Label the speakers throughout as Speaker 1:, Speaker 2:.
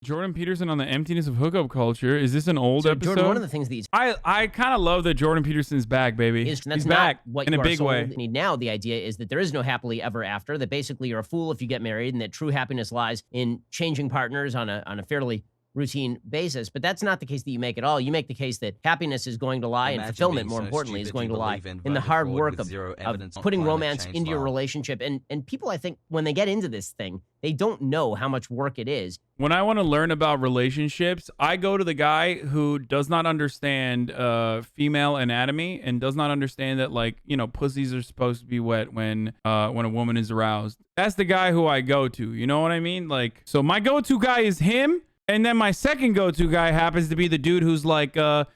Speaker 1: Jordan Peterson on the emptiness of hookup culture. Is this an old episode?
Speaker 2: Jordan, one of the things that he's
Speaker 1: I kind of love that Jordan Peterson's back, baby.
Speaker 2: that's
Speaker 1: He's
Speaker 2: not
Speaker 1: back
Speaker 2: what
Speaker 1: in
Speaker 2: you
Speaker 1: a
Speaker 2: are
Speaker 1: big
Speaker 2: sold
Speaker 1: way.
Speaker 2: Now the idea is that there is no happily ever after, that basically you're a fool if you get married, and that true happiness lies in changing partners on a fairly routine basis. But that's not the case that you make at all. You make the case that happiness is going to lie, and fulfillment, more importantly, is going to lie in the hard work of putting romance into your relationship. And people, I think, when they get into this thing, they don't know how much work it is.
Speaker 1: When I want to learn about relationships, I go to the guy who does not understand female anatomy and does not understand that, like, you know, pussies are supposed to be wet when a woman is aroused. That's the guy who I go to. You know what I mean? Like, so my go-to guy is him. And then my second go-to guy happens to be the dude who's like,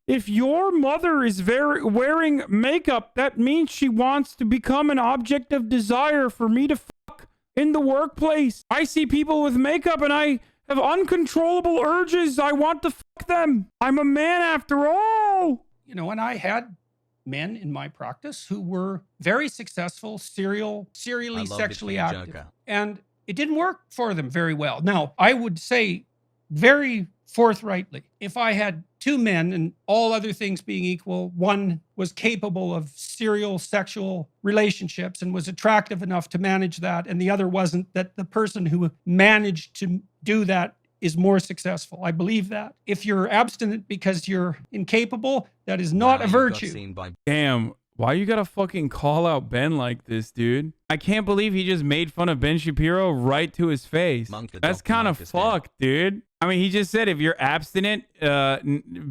Speaker 1: if your mother is wearing makeup, that means she wants to become an object of desire for me to fuck in the workplace. I see people with makeup and I have uncontrollable urges. I want to fuck them. I'm a man after all.
Speaker 3: You know, and I had men in my practice who were very successful, serially sexually active. And it didn't work for them very well. Now, I would say very forthrightly, if I had two men and all other things being equal, one was capable of serial sexual relationships and was attractive enough to manage that, and the other wasn't, that the person who managed to do that is more successful. I believe that. If you're abstinent because you're incapable, that is not a virtue.
Speaker 1: Damn. Why you gotta fucking call out Ben like this, dude? I can't believe he just made fun of Ben Shapiro right to his face. That's kind of fucked, dude. I mean, he just said if you're abstinent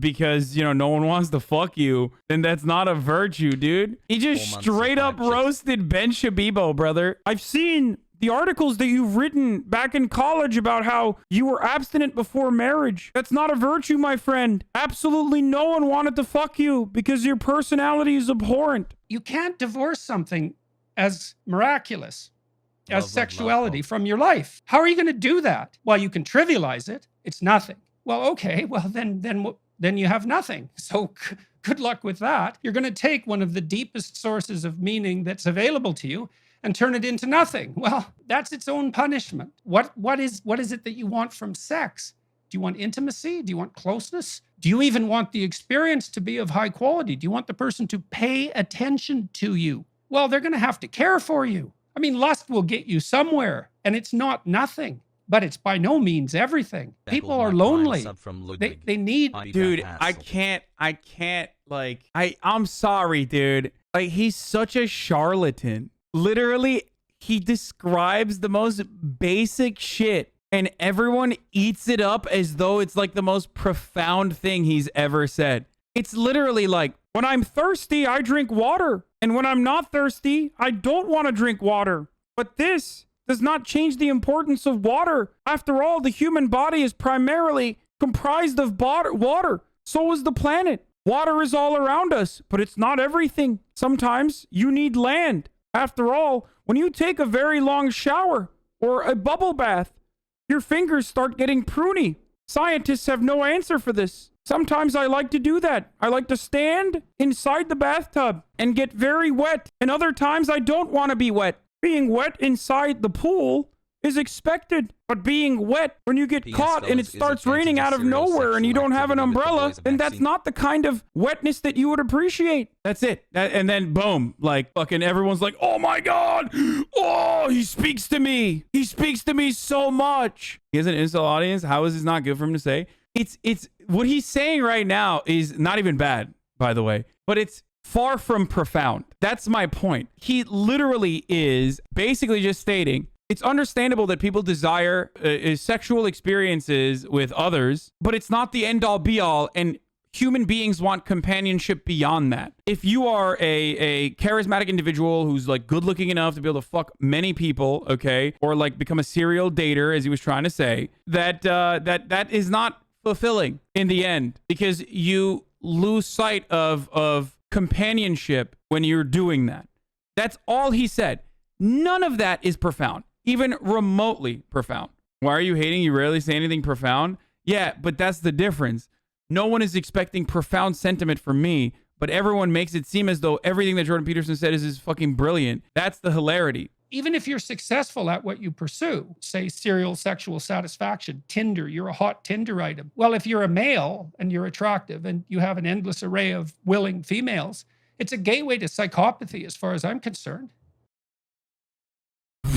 Speaker 1: because, you know, no one wants to fuck you, then that's not a virtue, dude. He just straight up roasted Ben Shabibo, brother. I've seen the articles that you've written back in college about how you were abstinent before marriage. That's not a virtue, my friend. Absolutely no one wanted to fuck you because your personality is abhorrent.
Speaker 3: You can't divorce something as miraculous as sexuality from your life. How are you going to do that? Well, you can trivialize it. It's nothing. Well, okay. Well, then you have nothing. So good luck with that. You're going to take one of the deepest sources of meaning that's available to you and turn it into nothing. Well, that's its own punishment. What is it that you want from sex? Do you want intimacy? Do you want closeness? Do you even want the experience to be of high quality? Do you want the person to pay attention to you? Well, they're going to have to care for you. I mean, lust will get you somewhere, and it's not nothing, but it's by no means everything. People are lonely. They need...
Speaker 1: Dude, I can't, like, I'm sorry, dude. Like, he's such a charlatan. Literally, he describes the most basic shit, and everyone eats it up as though it's like the most profound thing he's ever said. It's literally like, when I'm thirsty, I drink water. And when I'm not thirsty, I don't want to drink water. But this does not change the importance of water. After all, the human body is primarily comprised of water. So is the planet. Water is all around us, but it's not everything. Sometimes you need land. After all, when you take a very long shower or a bubble bath, your fingers start getting pruny. Scientists have no answer for this. Sometimes I like to do that. I like to stand inside the bathtub and get very wet. And other times I don't want to be wet. Being wet inside the pool is expected. But being wet when you get caught and it starts raining out of nowhere and you don't have an umbrella, then that's not the kind of wetness that you would appreciate. That's it. And then boom, like fucking everyone's like, oh my God. Oh, he speaks to me. He speaks to me so much. He has an incel audience. How is this not good for him to say? It's what he's saying right now is not even bad, by the way, but it's far from profound. That's my point. He literally is basically just stating it's understandable that people desire sexual experiences with others, but it's not the end all be all. And human beings want companionship beyond that. If you are a charismatic individual who's like good looking enough to be able to fuck many people, okay, or like become a serial dater, as he was trying to say, that is not fulfilling in the end, because you lose sight of companionship when you're doing that. That's all he said. None of that is profound, even remotely profound. Why are you hating? You rarely say anything profound. Yeah, but that's the difference. No one is expecting profound sentiment from me, but everyone makes it seem as though everything that Jordan Peterson said is fucking brilliant. That's the hilarity.
Speaker 3: even if you're successful at what you pursue, say serial sexual satisfaction, Tinder, you're a hot Tinder item. Well, if you're a male and you're attractive and you have an endless array of willing females, it's a gateway to psychopathy as far as I'm concerned.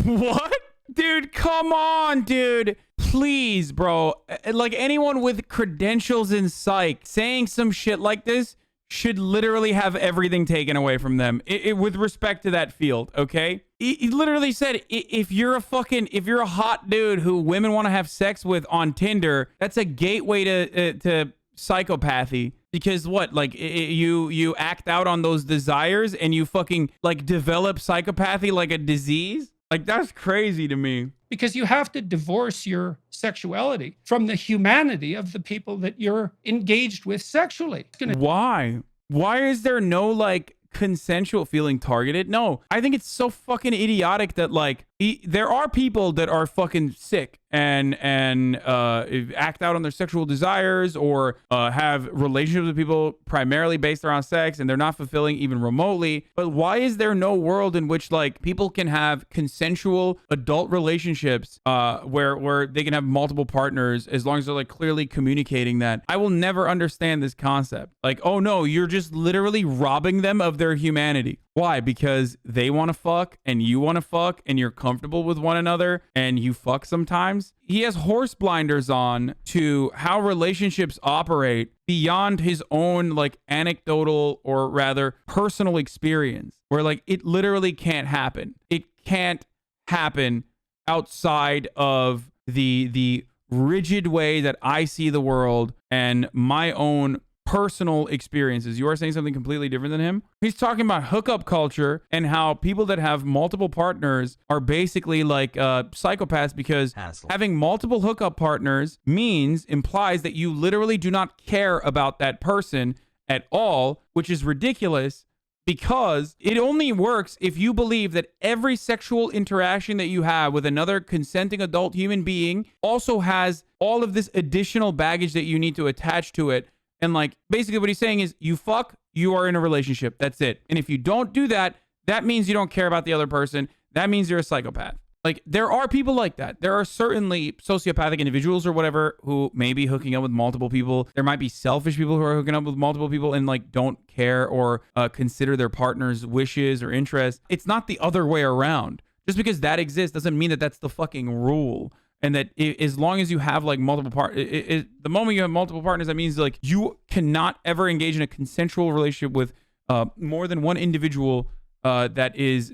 Speaker 1: What? Dude, come on, dude. Please, bro. Like, anyone with credentials in psych saying some shit like this should literally have everything taken away from them with respect to that field, okay? He literally said, if you're a hot dude who women want to have sex with on Tinder, that's a gateway to psychopathy. Because what, like, you act out on those desires and you fucking, like, develop psychopathy like a disease? Like, that's crazy to me.
Speaker 3: Because you have to divorce your sexuality from the humanity of the people that you're engaged with sexually.
Speaker 1: Why? Why is there no, like, consensual feeling targeted? No, I think it's so fucking idiotic that, like, there are people that are fucking sick and act out on their sexual desires or have relationships with people primarily based around sex, and they're not fulfilling even remotely. But why is there no world in which, like, people can have consensual adult relationships where they can have multiple partners as long as they're, like, clearly communicating that? I will never understand this concept. Like, oh no, you're just literally robbing them of their humanity. Why? Because they want to fuck and you want to fuck and you're comfortable with one another and you fuck sometimes. He has horse blinders on to how relationships operate beyond his own, like, anecdotal or rather personal experience, where, like, it literally can't happen. It can't happen outside of the rigid way that I see the world and my own personal experiences. You are saying something completely different than him. He's talking about hookup culture and how people that have multiple partners are basically like psychopaths, because having multiple hookup partners implies that you literally do not care about that person at all, which is ridiculous, because it only works if you believe that every sexual interaction that you have with another consenting adult human being also has all of this additional baggage that you need to attach to it. And, like, basically what he's saying is, you fuck, you are in a relationship. That's it. And if you don't do that, that means you don't care about the other person. That means you're a psychopath. Like, there are people like that. There are certainly sociopathic individuals or whatever who may be hooking up with multiple people. There might be selfish people who are hooking up with multiple people and, like, don't care or consider their partner's wishes or interests. It's not the other way around. Just because that exists doesn't mean that that's the fucking rule. And that as long as you have, like, multiple the moment you have multiple partners, that means, like, you cannot ever engage in a consensual relationship with more than one individual that is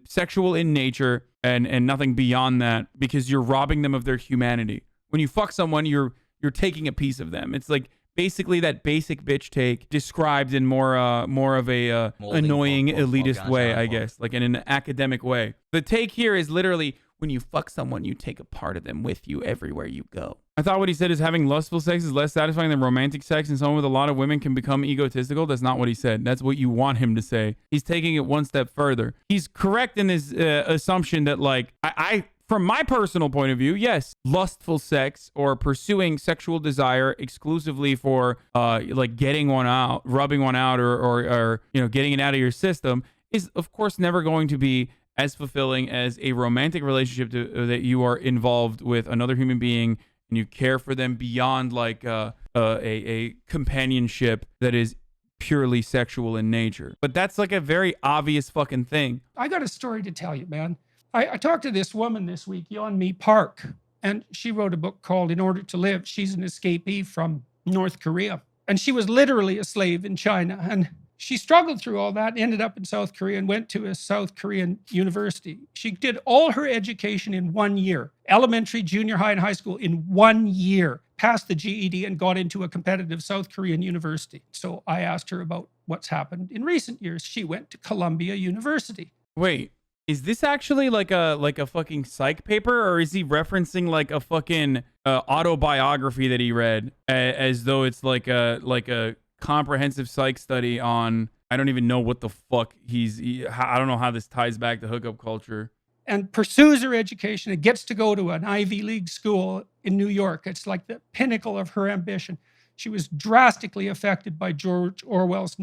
Speaker 1: sexual in nature and nothing beyond that, because you're robbing them of their humanity. When you fuck someone, you're taking a piece of them. It's like basically that basic bitch take described in more of a annoying elitist way, I guess, like in an academic way. The take here is literally, when you fuck someone, you take a part of them with you everywhere you go. I thought what he said is having lustful sex is less satisfying than romantic sex, and someone with a lot of women can become egotistical. That's not what he said. That's what you want him to say. He's taking it one step further. He's correct in his assumption that, like, I from my personal point of view, yes, lustful sex or pursuing sexual desire exclusively for like getting one out, rubbing one out, or you know, getting it out of your system is, of course, never going to be as fulfilling as a romantic relationship that you are involved with another human being and you care for them beyond, like, a companionship that is purely sexual in nature. But that's, like, a very obvious fucking thing.
Speaker 3: I got a story to tell you, man. I talked to this woman this week, Yeonmi Park, and she wrote a book called In Order to Live. She's an escapee from North Korea, and she was literally a slave in China. And she struggled through all that, ended up in South Korea and went to a South Korean university. She did all her education in 1 year, elementary, junior high, and high school in 1 year, passed the GED and got into a competitive South Korean university. So I asked her about what's happened in recent years. She went to Columbia University.
Speaker 1: Wait, is this actually like a fucking psych paper, or is he referencing like a fucking autobiography that he read as though it's like a comprehensive psych study on, I don't even know what the fuck I don't know how this ties back to hookup culture.
Speaker 3: And pursues her education and gets to go to an Ivy League school in New York. It's like the pinnacle of her ambition. She was drastically affected by George Orwell's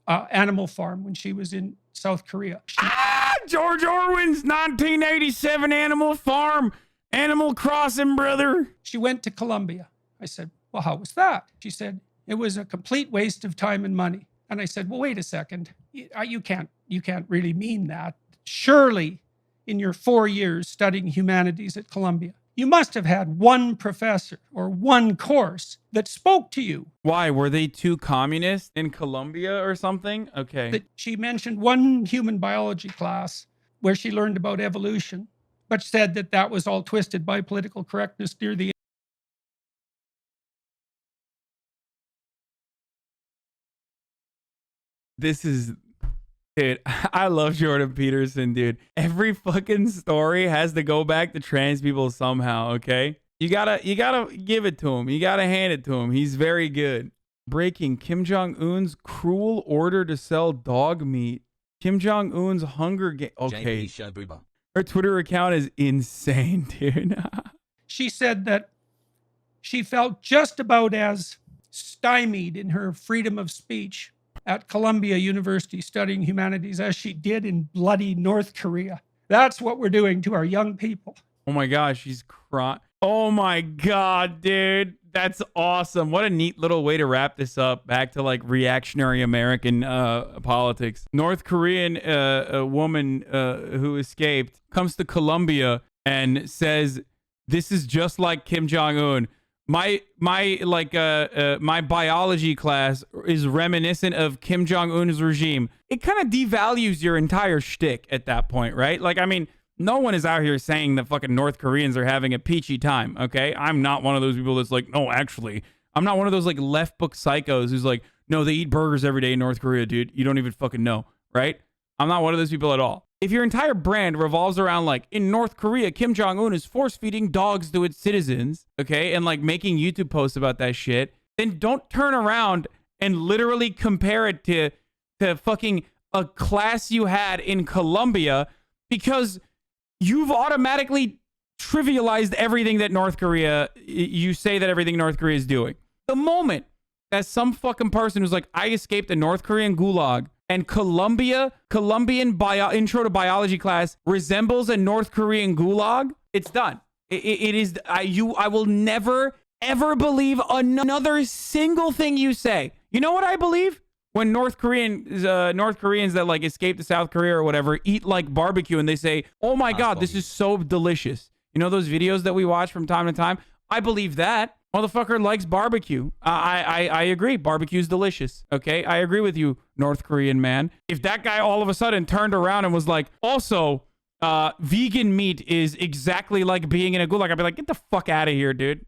Speaker 3: Animal Farm when she was in South Korea.
Speaker 1: George Orwell's 1987 Animal Farm, Animal Crossing, brother.
Speaker 3: She went to Colombia. I said, well, how was that? She said, it was a complete waste of time and money. And I said, well, wait a second. You can't really mean that. Surely in your 4 years studying humanities at Columbia, you must have had one professor or one course that spoke to you.
Speaker 1: Why? Were they too communist in Colombia or something? Okay.
Speaker 3: That she mentioned one human biology class where she learned about evolution, but said that that was all twisted by political correctness near the
Speaker 1: This is, dude, I love Jordan Peterson, dude. Every fucking story has to go back to trans people somehow, okay? You gotta give it to him. You gotta hand it to him. He's very good. Breaking: Kim Jong-un's cruel order to sell dog meat. Kim Jong-un's Hunger Game. Okay. Her Twitter account is insane, dude.
Speaker 3: She said that she felt just about as stymied in her freedom of speech at Columbia University studying humanities as she did in bloody North Korea. That's what we're doing to our young people.
Speaker 1: Oh my gosh, she's crying. Oh my God, dude. That's awesome. What a neat little way to wrap this up. Back to like reactionary American politics. North Korean a woman who escaped comes to Colombia and says, this is just like Kim Jong-un. My biology class is reminiscent of Kim Jong-un's regime. It kind of devalues your entire shtick at that point, right? Like, I mean, no one is out here saying that fucking North Koreans are having a peachy time, okay? I'm not one of those people that's like, no, actually. I'm not one of those like left book psychos who's like, no, they eat burgers every day in North Korea, dude. You don't even fucking know, right? I'm not one of those people at all. If your entire brand revolves around like, in North Korea, Kim Jong-un is force feeding dogs to its citizens, okay, and like making YouTube posts about that shit, then don't turn around and literally compare it to fucking a class you had in Colombia, because you've automatically trivialized everything that North Korea, you say that everything North Korea is doing. The moment that some fucking person who's like, I escaped a North Korean gulag, and Colombian intro to biology class resembles a North Korean gulag, it's done. It is. I will never ever believe another single thing you say. You know what I believe? When North Koreans that like escape to South Korea or whatever eat like barbecue and they say, "Oh my God, this is so delicious." You know those videos that we watch from time to time? I believe that. Motherfucker likes barbecue. I agree. Barbecue's delicious. Okay? I agree with you, North Korean man. If that guy all of a sudden turned around and was like, also, vegan meat is exactly like being in a gulag, I'd be like, get the fuck out of here, dude.